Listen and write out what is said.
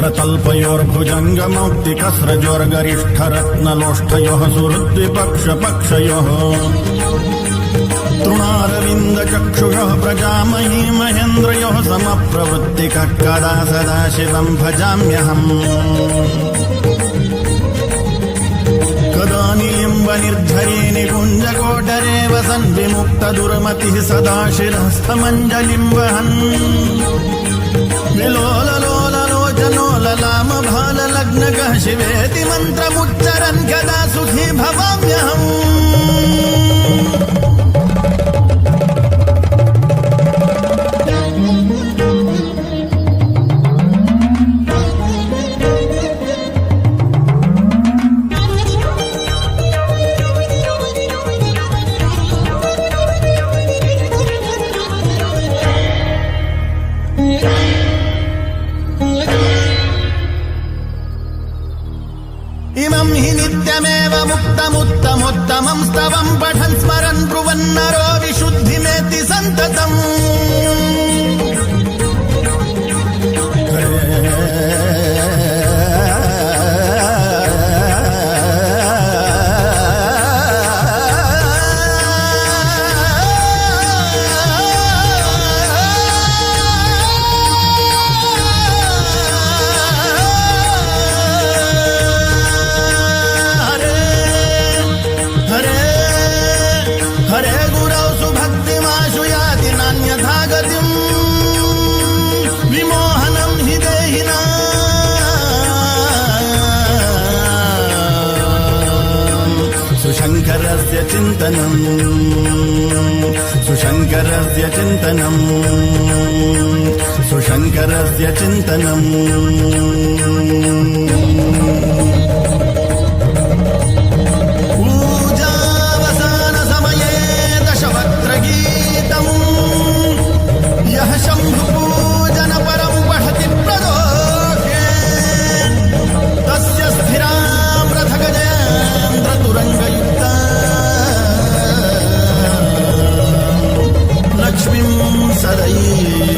नेत्रतल्पयोर्भुजङ्गमौक्तिकस्रजोर्गरिष्ठरत्नलोष्ठयोः सुहृद्विपक्षपक्षयोः तृणारविन्दचक्षुषः प्रजामही महेन्द्रयोः समप्रवृत्तिकः कदा सदा शिवम् भजाम्यहम् कदा निलिम्बनिर्झरे निकुञ्जकोटरे वसन् विमुक्तदुर्मतिः सदा शिरस्थमञ्जलिम् वहन् विलोललोललोचनो ललामभाललग्नगः शिवेति मन्त्रमुच्चरन् कदा सुखी भवाम्यहम् इमं हि नित्यमेव मुक्तमुत्तमोत्तमं स्तवं पठन् स्मरन् ब्रुवन्नरो विशुद्धिमेति सन्ततम् हरे गुरौ सुभक्तिमाशु याति नान्यथा गतिम् विमोहनं हि देहिनाम् सुशङ्करस्य चिन्तनम् सुशङ्करस्य चिन्तनम् सुशङ्करस्य चिन्तनम् यः शम्भुपूजन परं पठति प्रदोषे तस्य स्थिरां रथगजेन्द्रतुरङ्गयुक्ता लक्ष्मीं सदैव